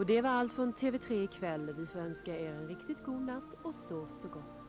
Och det var allt från TV3 ikväll. Vi får önska er en riktigt god natt och sov så gott.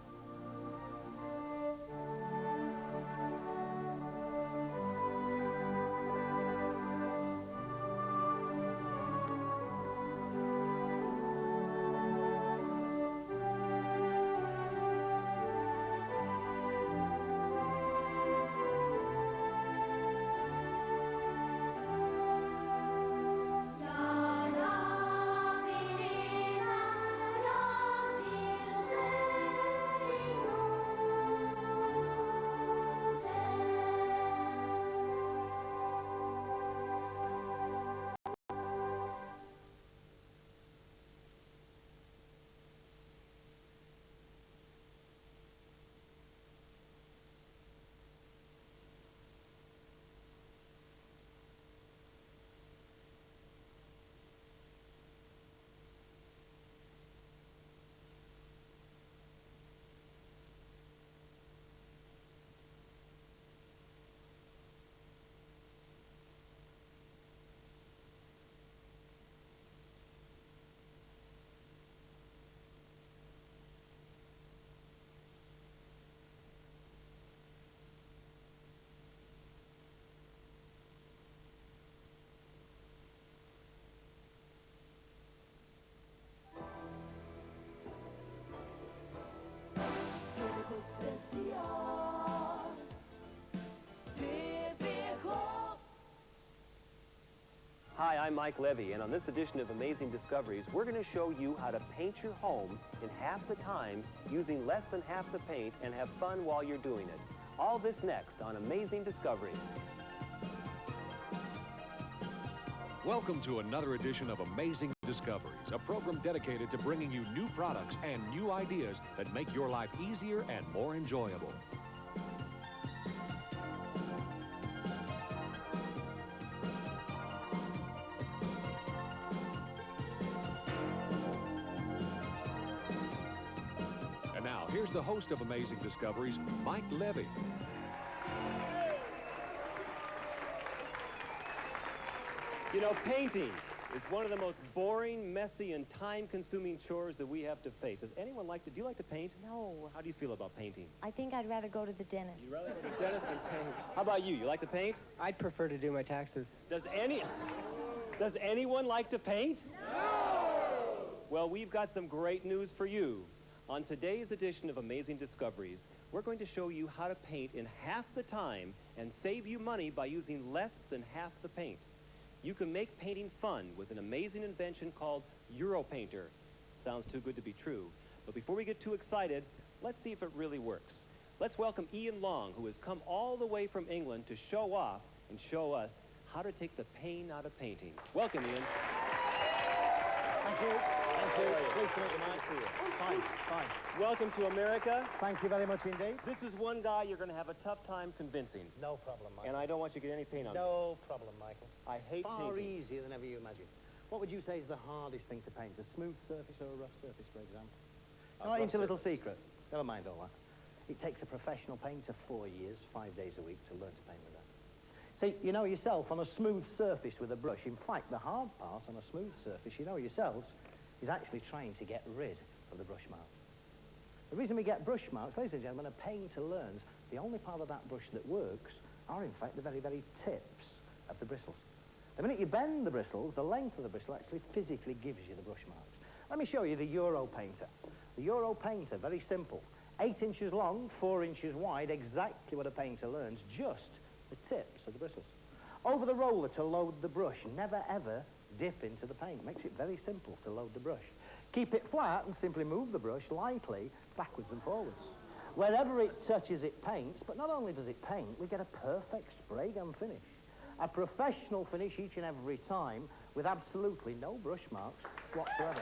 Hi, I'm Mike Levy, and on this edition of Amazing Discoveries, we're going to show you how to paint your home in half the time using less than half the paint and have fun while you're doing it. All this next on Amazing Discoveries. Welcome to another edition of Amazing Discoveries, a program dedicated to bringing you new products and new ideas that make your life easier and more enjoyable. And now, here's the host of Amazing Discoveries, Mike Levy. You know, painting is one of the most boring, messy, and time-consuming chores that we have to face. Does anyone like to, do you like to paint? No. How do you feel about painting? I think I'd rather go to the dentist. You'd rather go to the dentist than paint? How about you? You like to paint? I'd prefer to do my taxes. Does anyone like to paint? No! Well, we've got some great news for you. On today's edition of Amazing Discoveries, we're going to show you how to paint in half the time and save you money by using less than half the paint. You can make painting fun with an amazing invention called Europainter. Sounds too good to be true. But before we get too excited, let's see if it really works. Let's welcome Ian Long, who has come all the way from England to show off and show us how to take the pain out of painting. Welcome, Ian. Thank you. Thank you. Pleased to meet you, Mike. Nice to see you. Fine, fine. Welcome to America. Thank you very much indeed. This is one guy you're going to have a tough time convincing. No problem, Michael. And I don't want you to get any paint on it. No problem, Michael. I hate Far painting. easier than ever you imagine. What would you say is the hardest thing to paint? A smooth surface or a rough surface, for example? Can I hint a little secret? Never mind all that. It takes a professional painter 4 years, 5 days a week to learn to paint with that. See, you know yourself, on a smooth surface with a brush, in fact, the hard part on a smooth surface, you know yourselves, is actually trying to get rid of the brush marks. The reason we get brush marks, ladies and gentlemen, a painter learns the only part of that brush that works are, in fact, the very, very tips of the bristles. The minute you bend the bristles, the length of the bristle actually physically gives you the brush marks. Let me show you the Europainter. The Europainter, very simple. 8 inches long, 4 inches wide, exactly what a painter learns, just the tips of the bristles. Over the roller to load the brush, never ever dip into the paint. Makes it very simple to load the brush. Keep it flat and simply move the brush lightly backwards and forwards. Wherever it touches, it paints, but not only does it paint, we get a perfect spray gun finish. A professional finish each and every time with absolutely no brush marks whatsoever.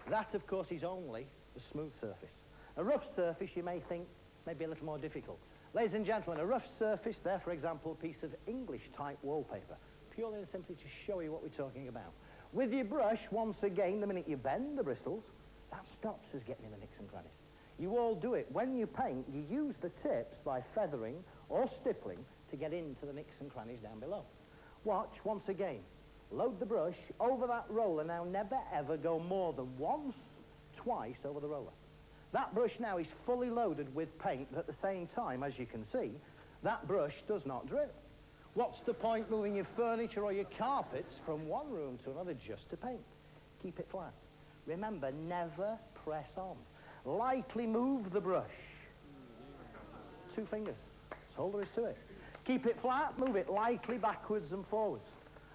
That, of course, is only the smooth surface. A rough surface, you may think, may be a little more difficult. Ladies and gentlemen, a rough surface, there, for example, a piece of English-type wallpaper, purely and simply to show you what we're talking about. With your brush, once again, the minute you bend the bristles, that stops us getting in the nicks and crannies. You all do it. When you paint, you use the tips by feathering or stippling to get into the nicks and crannies down below. Watch, once again. Load the brush over that roller. Now, never ever go more than once, twice over the roller. That brush now is fully loaded with paint, but at the same time, as you can see, that brush does not drip. What's the point moving your furniture or your carpets from one room to another just to paint? Keep it flat. Remember, never press on. Lightly move the brush. 2 fingers. That's all there is to it. Keep it flat, move it lightly backwards and forwards.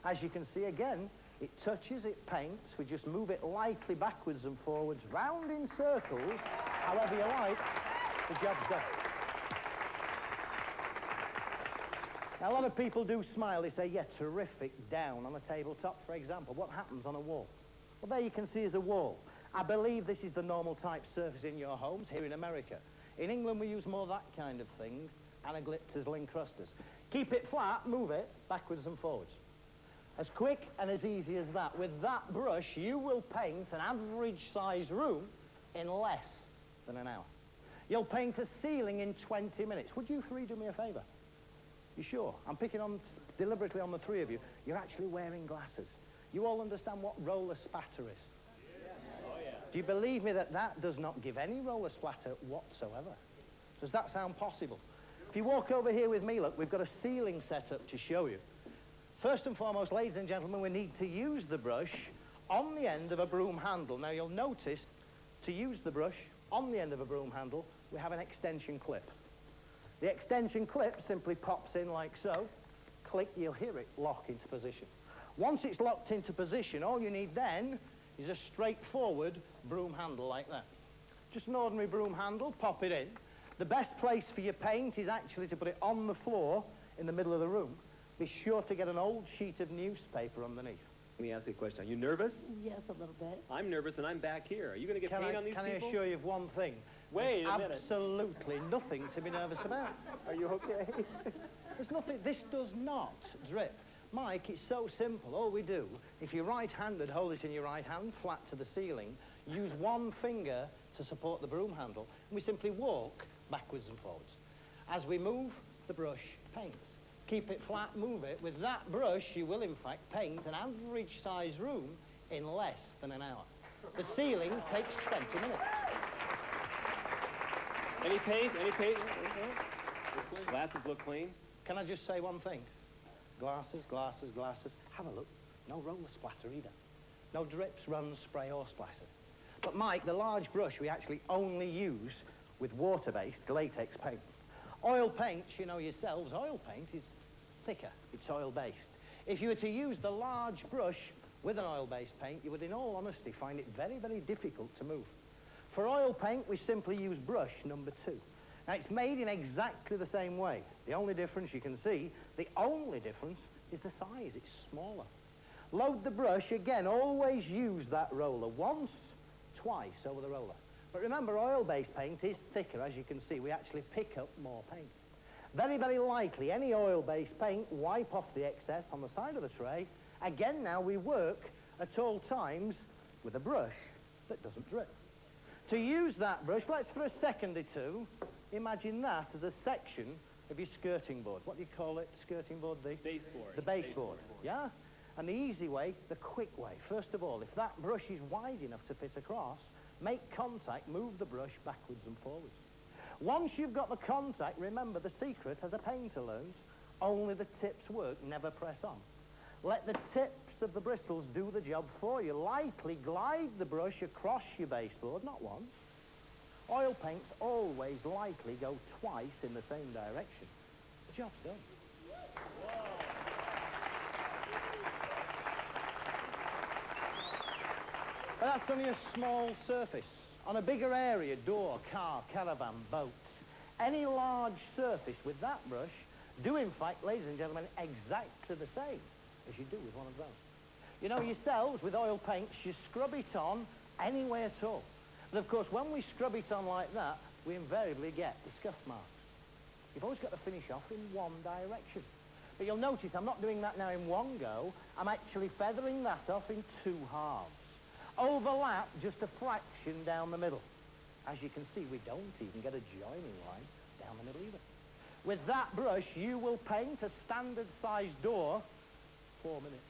As you can see again, it touches, it paints. We just move it lightly backwards and forwards, round in circles, however you like, the job's done. Now, a lot of people do smile. They say, yeah, terrific, down on a tabletop, for example. What happens on a wall? Well, there you can see is a wall. I believe this is the normal type surface in your homes here in America. In England, we use more of that kind of thing, anaglypters, lincrusters. Keep it flat, move it backwards and forwards. As quick and as easy as that. With that brush, you will paint an average-sized room in less than an hour. You'll paint a ceiling in 20 minutes. Would you 3 do me a favour? You sure? I'm picking on deliberately on the 3 of you. You're actually wearing glasses. You all understand what roller spatter is? Yes. Oh, yeah. Do you believe me that that does not give any roller splatter whatsoever? Does that sound possible? If you walk over here with me, look, we've got a ceiling set up to show you. First and foremost, ladies and gentlemen, we need to use the brush on the end of a broom handle. Now, you'll notice, to use the brush on the end of a broom handle, we have an extension clip. The extension clip simply pops in like so. Click, you'll hear it lock into position. Once it's locked into position, all you need then is a straightforward broom handle like that. Just an ordinary broom handle, pop it in. The best place for your paint is actually to put it on the floor in the middle of the room. Be sure to get an old sheet of newspaper underneath. Let me ask you a question. Are you nervous? Yes, a little bit. I'm nervous and I'm back here. Are you going to get paint on these people? Can I assure you of one thing? Wait a minute. Absolutely nothing to be nervous about. Are you okay? There's nothing. This does not drip. Mike, it's so simple. All we do, if you're right-handed, hold this in your right hand, flat to the ceiling, use one finger to support the broom handle, and we simply walk backwards and forwards. As we move, the brush paints. Keep it flat, move it. With that brush, you will, in fact, paint an average-sized room in less than an hour. The ceiling takes 20 minutes. Any paint? Any paint? Glasses look clean. Can I just say one thing? Glasses, glasses, glasses. Have a look. No roller splatter either. No drips, runs, spray, or splatter. But, Mike, the large brush we actually only use with water-based latex paint. Oil paints, you know yourselves, oil paint is thicker. It's oil-based. If you were to use the large brush with an oil-based paint, you would, in all honesty, find it very, very difficult to move. For oil paint, we simply use brush number 2. Now, it's made in exactly the same way. The only difference you can see, the only difference is the size. It's smaller. Load the brush. Again, always use that roller once, twice over the roller. But remember, oil-based paint is thicker. As you can see, we actually pick up more paint. Very, very lightly, any oil-based paint, wipe off the excess on the side of the tray. Again, now we work at all times with a brush that doesn't drip. To use that brush, let's for a second or two, imagine that as a section of your skirting board. What do you call it, skirting board? The baseboard. The baseboard, yeah? And the easy way, the quick way. First of all, if that brush is wide enough to fit across, make contact, move the brush backwards and forwards. Once you've got the contact, remember the secret, as a painter learns, only the tips work, never press on. Let the tips of the bristles do the job for you. Lightly glide the brush across your baseboard, not once. Oil paints always lightly go twice in the same direction. The job's done. But that's only a small surface. On a bigger area, door, car, caravan, boat, any large surface with that brush, do in fact, ladies and gentlemen, exactly the same as you do with one of those. You know yourselves, with oil paints, you scrub it on any way at all. But of course, when we scrub it on like that, we invariably get the scuff marks. You've always got to finish off in one direction. But you'll notice I'm not doing that now in one go. I'm actually feathering that off in 2 halves. Overlap just a fraction down the middle. As you can see, we don't even get a joining line down the middle either. With that brush, you will paint a standard-sized door. 4 minutes.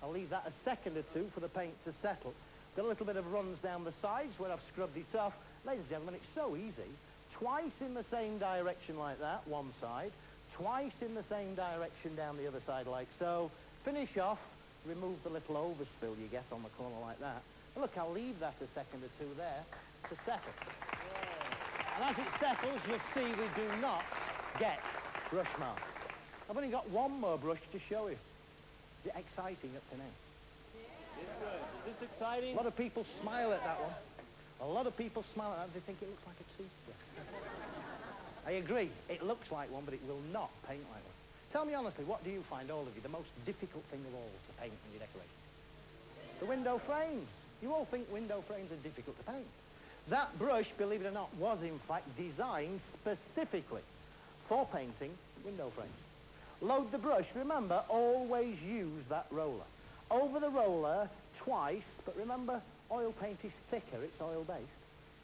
I'll leave that a second or two for the paint to settle. Got a little bit of runs down the sides where I've scrubbed it off. Ladies and gentlemen, it's so easy. Twice in the same direction like that, one side. Twice in the same direction down the other side like so. Finish off, remove the little overspill you get on the corner like that. And look, I'll leave that a second or two there to settle. And as it settles, you'll see we do not get brush marks. I've only got one more brush to show you. Is it exciting up to now? It's good. Is this exciting? A lot of people smile at that one. A lot of people smile at that. They think it looks like a toothbrush. I agree. It looks like one, but it will not paint like one. Tell me honestly, what do you find, all of you, the most difficult thing of all to paint when you decorate? The window frames. You all think window frames are difficult to paint. That brush, believe it or not, was in fact designed specifically for painting window frames. Load the brush. Remember, always use that roller. Over the roller twice, but remember, oil paint is thicker, it's oil-based.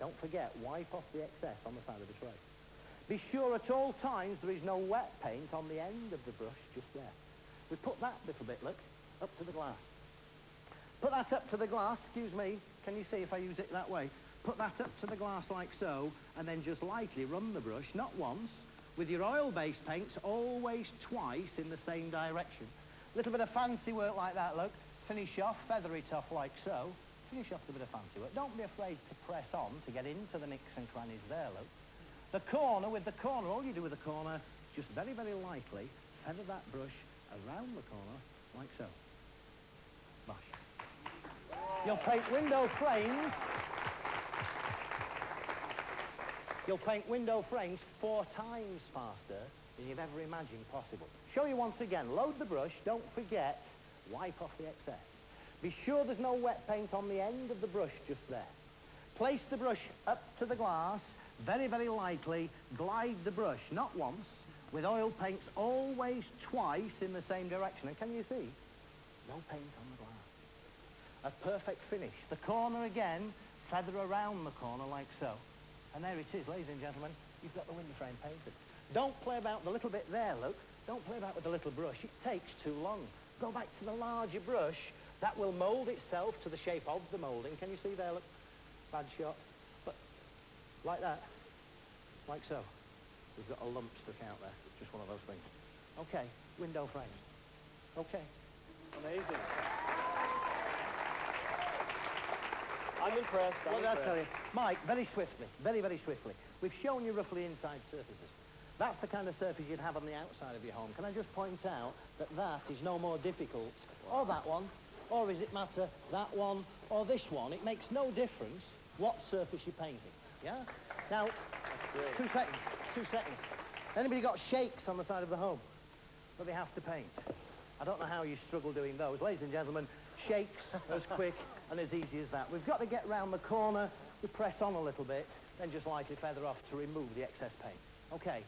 Don't forget, wipe off the excess on the side of the tray. Be sure at all times there is no wet paint on the end of the brush, just there. We put that little bit, look, up to the glass. Put that up to the glass, excuse me, can you see if I use it that way? Put that up to the glass like so, and then just lightly run the brush, not once, with your oil-based paints, always twice in the same direction. Little bit of fancy work like that, look. Finish off, feather it off like so. Finish off the bit of fancy work. Don't be afraid to press on to get into the nicks and crannies there, look. The corner, with the corner, all you do with the corner is just very, very lightly feather that brush around the corner like so. Bosh. You'll paint window frames. You'll paint window frames 4 times faster than you've ever imagined possible. Show you once again. Load the brush. Don't forget, wipe off the excess. Be sure there's no wet paint on the end of the brush just there. Place the brush up to the glass, very, very lightly. Glide the brush, not once, with oil paints always twice in the same direction. And can you see? No paint on the glass. A perfect finish. The corner again, feather around the corner like so. And there it is, ladies and gentlemen, you've got the window frame painted. Don't play about the little bit there, look. Don't play about with the little brush. It takes too long. Go back to the larger brush. That will mould itself to the shape of the moulding. Can you see there, look? Bad shot. But like that. Like so. We've got a lump stuck out there. Just one of those things. Okay, window frames. Okay. Amazing. I'm impressed. What did I tell you? Mike, very swiftly, very, very swiftly. We've shown you roughly inside surfaces. That's the kind of surface you'd have on the outside of your home. Can I just point out that that is no more difficult, or that one, or does it matter that one, or this one? It makes no difference what surface you're painting, yeah? Now, 2 seconds, 2 seconds. Anybody got shakes on the side of the home that they have to paint? I don't know how you struggle doing those. Ladies and gentlemen, shakes as quick and as easy as that. We've got to get round the corner, we press on a little bit, then just lightly feather off to remove the excess paint. Okay,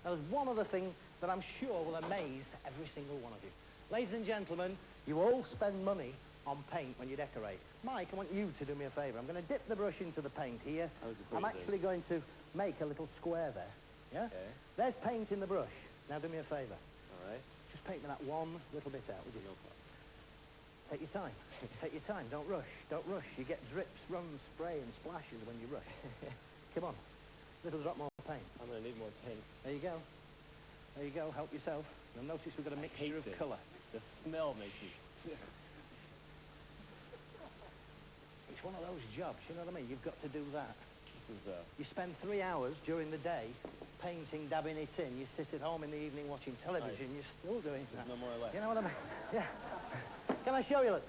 now there's one other thing that I'm sure will amaze every single one of you. Ladies and gentlemen, you all spend money on paint when you decorate. Mike, I want you to do me a favour. I'm going to dip the brush into the paint here. I'm actually going to make a little square there. Yeah? Okay. There's paint in the brush. Now do me a favour. All right. Just paint me that one little bit out, would you? Take your time. Take your time. Don't rush. Don't rush. You get drips, runs, spray and splashes when you rush. Come on. Little drop more paint. I'm going to need more paint. There you go. There you go. Help yourself. You'll notice we've got a mixture of colour. The smell makes me... It's one of those jobs, you know what I mean? You've got to do that. This is, You spend 3 hours during the day painting, dabbing it in. You sit at home in the evening watching television. Nice. You're still doing that. There's no more left. You know what I mean? Yeah. Can I show you? Look,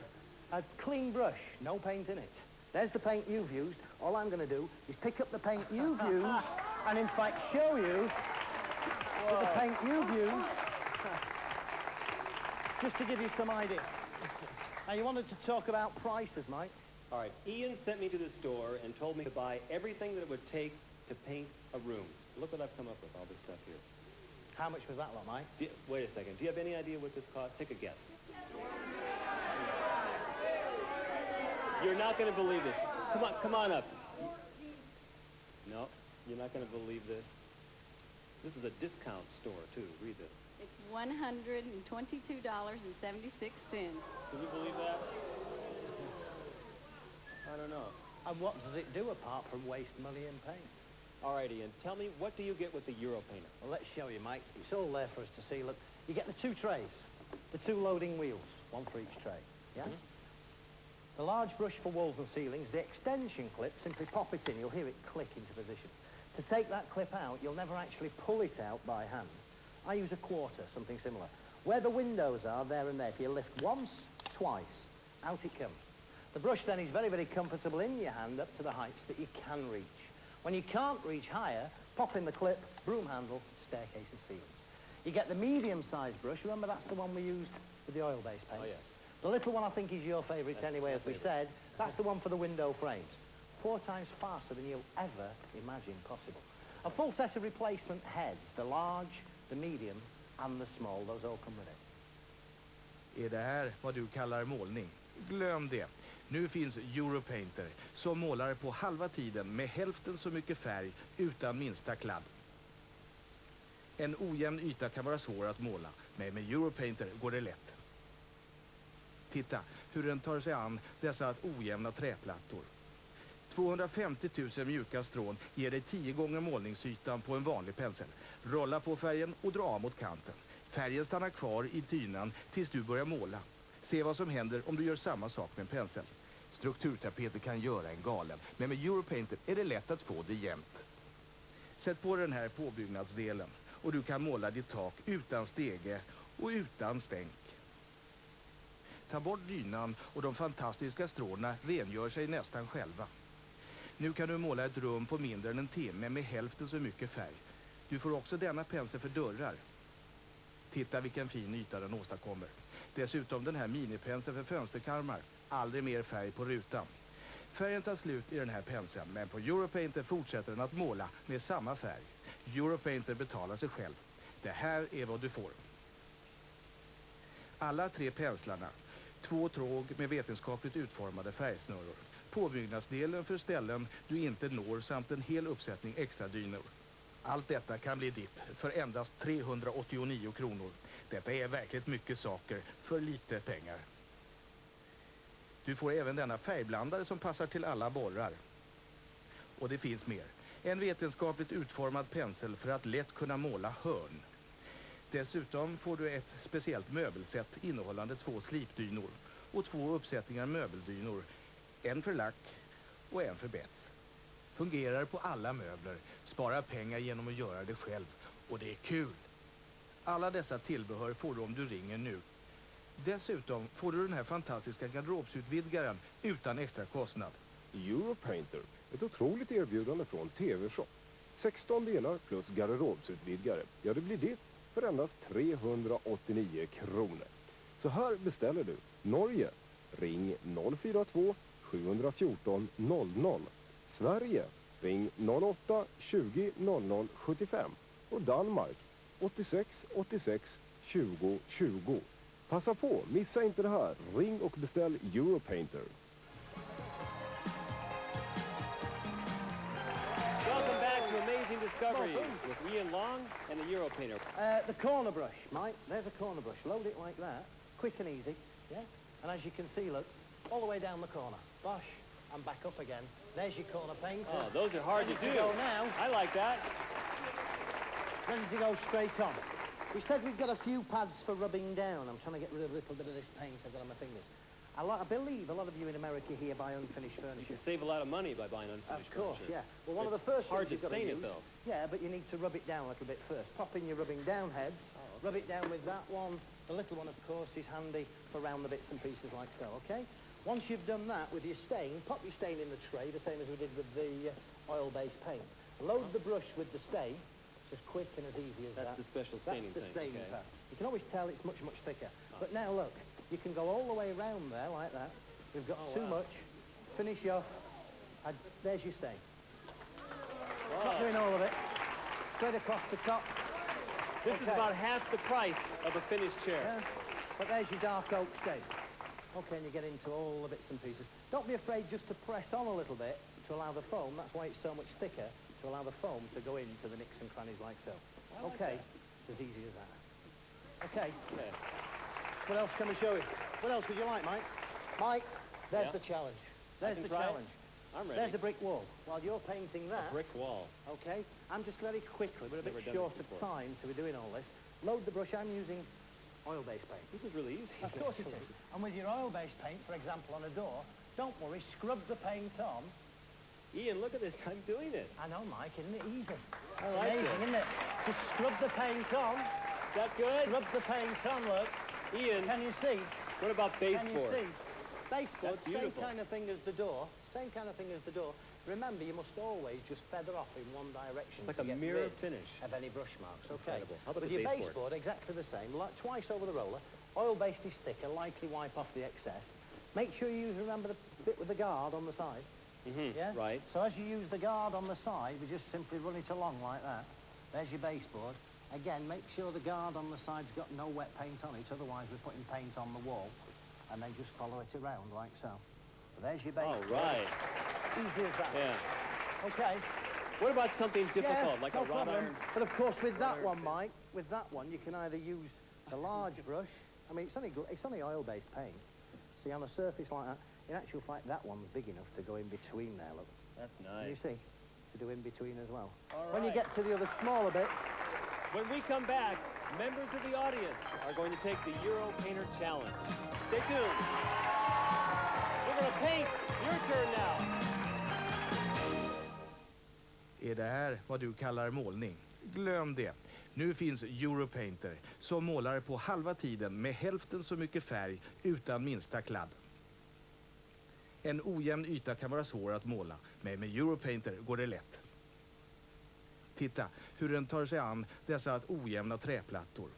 a clean brush, no paint in it. There's the paint you've used. All I'm going to do is pick up the paint you've used and, in fact, show you with the paint you've used, just to give you some idea. Now, you wanted to talk about prices, Mike. All right, Ian sent me to the store and told me to buy everything that it would take to paint a room. Look what I've come up with, all this stuff here. How much was that lot, Mike? Wait a second. Do you have any idea what this costs? Take a guess. You're not going to believe this. Come on up. No, you're not going to believe this. This is a discount store, too. Read this. It's $122.76. Can you believe that? I don't know. And what does it do apart from waste money in paint? All right, Ian, tell me, what do you get with the Europainter? Well, let's show you, Mike. It's all there for us to see. Look, you get the two trays, the two loading wheels, one for each tray, yeah? The large brush for walls and ceilings, the extension clip, simply pop it in, you'll hear it click into position. To take that clip out, you'll never actually pull it out by hand. I use a quarter, something similar. Where the windows are, there and there, if you lift once, twice, out it comes. The brush then is very, very comfortable in your hand up to the heights that you can reach. When you can't reach higher, pop in the clip, broom handle, staircase and ceilings. You get the medium-sized brush. Remember, that's the one we used with the oil-based paint. Oh, yes. The little one I think is your favourite That's anyway, my as we favourite. said. That's the one for the window frames. 4 times faster than you'll ever imagine possible. A full set of replacement heads, the large, the medium and the small, those all come with it. Är det här vad du kallar målning? Glöm det. Nu finns Europainter som målar på halva tiden med hälften så mycket färg utan minsta kladd. En ojämn yta kan vara svår att måla, men med Europainter går det lätt. Titta hur den tar sig an dessa ojämna träplattor. 250 000 mjuka strån ger dig 10 gånger målningsytan på en vanlig pensel. Rolla på färgen och dra av mot kanten. Färgen stannar kvar i dynan tills du börjar måla. Se vad som händer om du gör samma sak med en pensel. Strukturtapeter kan göra en galen, men med Europainter är det lätt att få det jämnt. Sätt på den här påbyggnadsdelen och du kan måla ditt tak utan stege och utan stänk. Ta bort dynan och de fantastiska stråna rengör sig nästan själva. Nu kan du måla ett rum på mindre än en timme med hälften så mycket färg. Du får också denna pensel för dörrar. Titta vilken fin yta den åstadkommer. Dessutom den här minipenseln för fönsterkarmar. Aldrig mer färg på rutan. Färgen tar slut i den här penseln, men på Europainter fortsätter den att måla med samma färg. Europainter betalar sig själv. Det här är vad du får. Alla 3 penslarna. 2 tråg med vetenskapligt utformade färgsnurror. Påbyggnadsdelen för ställen du inte når samt en hel uppsättning extra dynor. Allt detta kan bli ditt för endast 389 kronor. Detta är verkligt mycket saker för lite pengar. Du får även denna färgblandare som passar till alla borrar. Och det finns mer. En vetenskapligt utformad pensel för att lätt kunna måla hörn. Dessutom får du ett speciellt möbelsätt innehållande 2 slipdynor och 2 uppsättningar möbeldynor. En för lack och en för bets. Fungerar på alla möbler. Spara pengar genom att göra det själv. Och det är kul. Alla dessa tillbehör får du om du ringer nu. Dessutom får du den här fantastiska garderobsutvidgaren utan extra kostnad. Europainter, ett otroligt erbjudande från TV-shop. 16 delar plus garderobsutvidgare. Ja, det blir ditt för endast 389 kronor. Så här beställer du. Norge, ring 042 714 00. Sverige, ring 08 20 00 75. Och Danmark, 86 86 20 20. Passa på, missa inte det här. Ring och beställ Europainter. Welcome back to Amazing Discoveries with Ian Long and the Europainter. The corner brush, Mike. There's a corner brush. Load it like that. Quick and easy. Yeah? And as you can see, look, all the way down the corner. Bosh, and back up again. There's your corner paint. Oh, those are hard to do. Go now. I like that. Ready to go straight on. We said we've got a few pads for rubbing down. I'm trying to get rid of a little bit of this paint I've got on my fingers. I believe a lot of you in America here buy unfinished You furniture. can save a lot of money by buying unfinished Of course, furniture. yeah. Well, one of the It's first hard things to you've got stain to it, use, though. yeah, but you need to rub it down a little bit first. Pop in your rubbing down heads. Rub it down with that one. The little one, of course, is handy for round the bits and pieces like so, okay? Once you've done that with your stain, pop your stain in the tray, the same as we did with the oil-based paint. Load the brush with the stain. It's as quick and as easy as that. That's the special staining That's the thing, staining okay. part. You can always tell it's much, much thicker. But now, look, you can go all the way around there like that. We've got too much. Finish off. And there's your stain. Not doing all of it. Straight across the top. This is Okay. about half the price of a finished chair. Yeah. But there's your dark oak stain. Okay, and you get into all the bits and pieces. Don't be afraid just to press on a little bit to allow the foam. That's why it's so much thicker, to allow the foam to go into the nicks and crannies like so. Okay, it's as easy as that. Okay. What else can we show you? What else would you like, Mike? Mike, there's the challenge. There's the challenge. I'm ready. There's a brick wall. While you're painting that... A brick wall. Okay. I'm just very quickly, we're a bit short of time to be doing all this. Load the brush. I'm using oil-based paint. This is really easy. Of course it is. And with your oil-based paint, for example, on a door, don't worry, scrub the paint on. Ian, look at this. I'm doing it. I know, Mike, isn't it easy? I like amazing, it. isn't it? Just scrub the paint on. Is that good? Scrub the paint on, look. Ian, Can you see? what about baseboard? Can you see? Baseboard, That's beautiful. same kind of thing as the door. Same kind of thing as the door. Remember, you must always just feather off in one direction. It's like to a get mirror rid finish. of any brush marks. Okay. Incredible. How about With the your baseboard? exactly the same. Like twice over the roller. Oil-based is thicker. Lightly wipe off the excess. Make sure you use, remember, the bit with the guard on the side. Yeah? Right. So as you use the guard on the side, we just simply run it along like that. There's your baseboard. Again, make sure the guard on the side's got no wet paint on it, otherwise we're putting paint on the wall. And then just follow it around like so. But there's your baseboard. All right. Easy as that. Yeah. Okay. What about something difficult, Yeah, like no a wrought problem. iron? But of course, with that one, Mike, with that one, you can either use the large brush. I mean, it's only oil-based paint. See, on a surface like that, in actual fact, that one's big enough to go in between there, look. That's Can you nice. see? To do in between as well. All When you right. get to the other smaller bits, When we come back, members of the audience are going to take the Europainter Challenge. Stay tuned. We're going to paint. It's your turn now. Är det här vad du kallar målning? Glöm det. Nu finns Europainter som målar på halva tiden med hälften så mycket färg utan minsta kladd. En ojämn yta kan vara svår att måla, men med Europainter går det lätt. Titta hur den tar sig an dessa ojämna träplattor.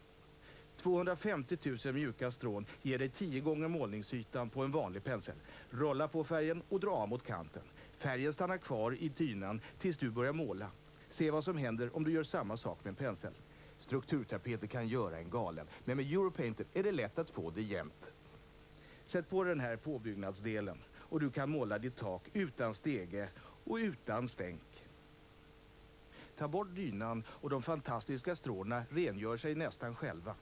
250 000 mjuka strån ger dig 10 gånger målningsytan på en vanlig pensel. Rolla på färgen och dra av mot kanten. Färgen stannar kvar i tynan tills du börjar måla. Se vad som händer om du gör samma sak med en pensel. Strukturtapeter kan göra en galen, men med Europainter är det lätt att få det jämnt. Sätt på den här påbyggnadsdelen och du kan måla ditt tak utan stege och utan stänk. Ta bort dynan och de fantastiska stråna rengör sig nästan själva.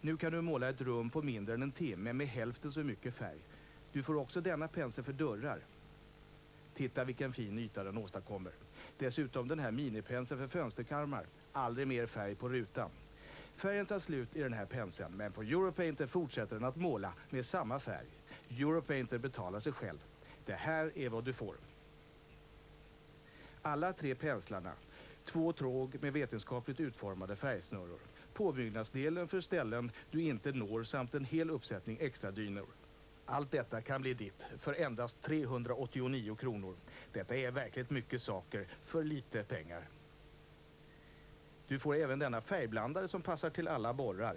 Nu kan du måla ett rum på mindre än en timme med hälften så mycket färg. Du får också denna pensel för dörrar. Titta vilken fin yta den åstadkommer. Dessutom den här minipenseln för fönsterkarmar. Aldrig mer färg på rutan. Färgen tar slut i den här penseln, men på Europainter fortsätter den att måla med samma färg. Europainter betalar sig själv. Det här är vad du får. Alla 3 penslarna. 2 tråg med vetenskapligt utformade färgsnurror. Påbyggnadsdelen för ställen du inte når samt en hel uppsättning extra dynor. Allt detta kan bli ditt för endast 389 kronor. Detta är verkligt mycket saker för lite pengar. Du får även denna färgblandare som passar till alla borrar.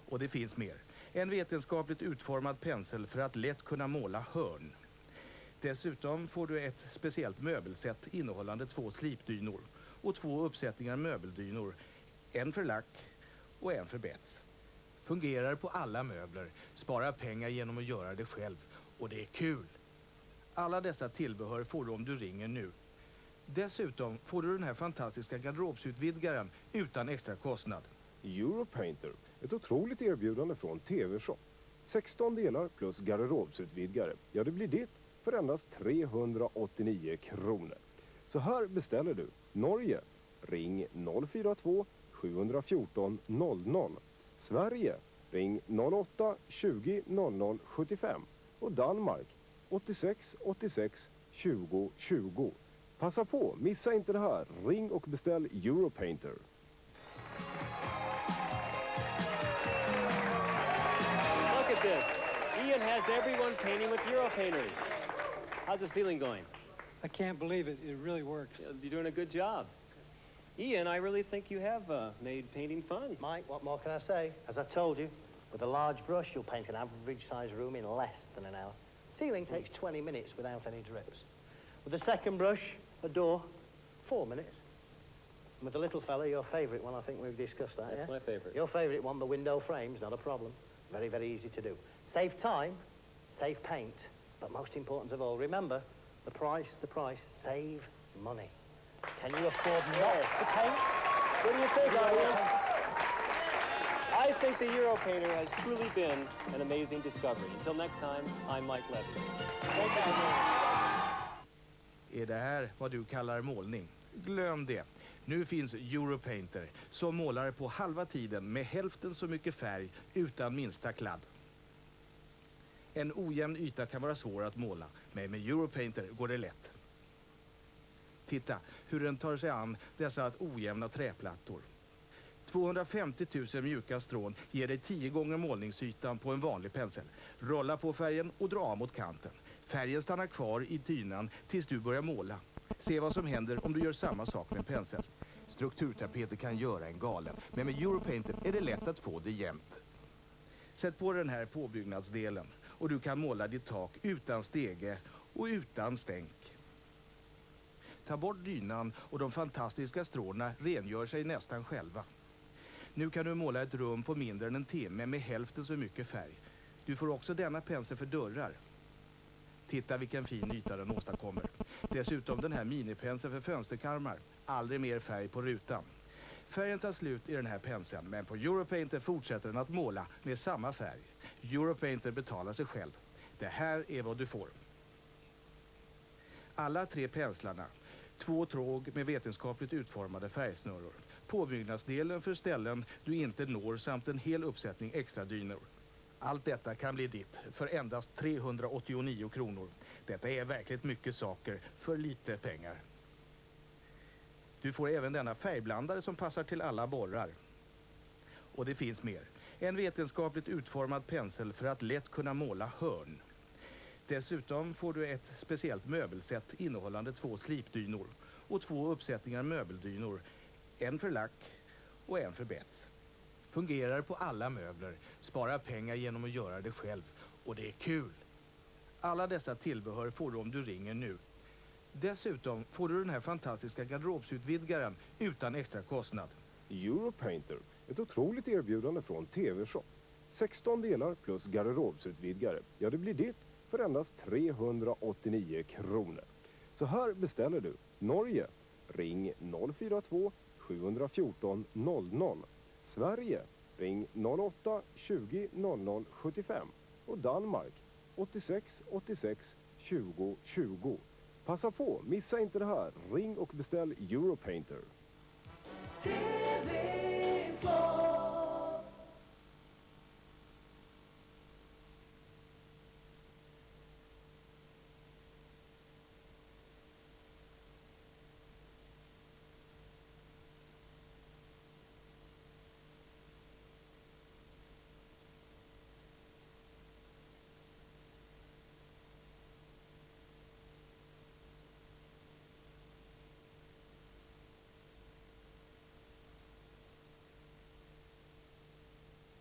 Och det finns mer. En vetenskapligt utformad pensel för att lätt kunna måla hörn. Dessutom får du ett speciellt möbelsätt innehållande 2 slipdynor och 2 uppsättningar möbeldynor. En för lack och en för bets. Fungerar på alla möbler, sparar pengar genom att göra det själv och det är kul. Alla dessa tillbehör får du om du ringer nu. Dessutom får du den här fantastiska garderobsutvidgaren utan extra kostnad. Europainter, ett otroligt erbjudande från TV3. 16 delar plus garderobsutvidgare. Ja, det blir ditt för endast 389 kronor. Så här beställer du. Norge, ring 042 714 00. Sverige, ring 08 20 00 75. Och Danmark, 86 86 20 20. Passa på, missa inte det här. Ring och beställ Europainter. Look at this. Ian has everyone painting with Europainters. How's the ceiling going? I can't believe it. It really works. You're doing a good job. Ian, I really think you have made painting fun. Mike, what more can I say? As I told you, with a large brush, you'll paint an average-sized room in less than an hour. Ceiling takes 20 minutes without any drips. With the second brush, a door, 4 minutes. And with the little fella, your favourite one, I think we've discussed that, That's yeah? my favorite. Your favourite one, the window frames, not a problem. Very, very easy to do. Save time, save paint, but most important of all, remember, the price, save money. Can you afford not to paint? What do you think, audience? I think the Europainter has truly been an amazing discovery. Until next time, I'm Mike Levy. Thank you. Är det här vad du kallar målning? Glöm det. Nu finns Europainter som målar på halva tiden med hälften så mycket färg utan minsta kladd. En ojämn yta kan vara svår att måla, men med Europainter går det lätt. Titta hur den tar sig an dessa ojämna träplattor. 250 000 mjuka strån ger dig 10 gånger målningsytan på en vanlig pensel. Rolla på färgen och dra av mot kanten. Färgen stannar kvar i dynan tills du börjar måla. Se vad som händer om du gör samma sak med en pensel. Strukturtapeter kan göra en galen, men med Europainter är det lätt att få det jämnt. Sätt på den här påbyggnadsdelen och du kan måla ditt tak utan stege och utan stänk. Ta bort dynan och de fantastiska stråna rengör sig nästan själva. Nu kan du måla ett rum på mindre än en timme med hälften så mycket färg. Du får också denna pensel för dörrar. Titta vilken fin yta den åstadkommer. Dessutom den här minipenseln för fönsterkarmar. Aldrig mer färg på rutan. Färgen tar slut i den här penseln, men på Europainter fortsätter den att måla med samma färg. Europainter betalar sig själv. Det här är vad du får. Alla 3 penslarna. 2 tråg med vetenskapligt utformade färgsnurror. Påbyggnadsdelen för ställen du inte når samt en hel uppsättning extra dynor. Allt detta kan bli ditt för endast 389 kronor. Detta är verkligt mycket saker för lite pengar. Du får även denna färgblandare som passar till alla borrar. Och det finns mer. En vetenskapligt utformad pensel för att lätt kunna måla hörn. Dessutom får du ett speciellt möbelsätt innehållande 2 slipdynor och 2 uppsättningar möbeldynor. En för lack och en för bets. Fungerar på alla möbler, spara pengar genom att göra det själv. Och det är kul! Alla dessa tillbehör får du om du ringer nu. Dessutom får du den här fantastiska garderobsutvidgaren utan extra kostnad. Europainter, ett otroligt erbjudande från TV3. 16 delar plus garderobsutvidgare. Ja, det blir ditt för endast 389 kronor. Så här beställer du. Norge, ring 042 714 00. Sverige, ring 08 20 00 75. Och Danmark, 86 86 20 20. Passa på, missa inte det här. Ring och beställ Europainter. TV3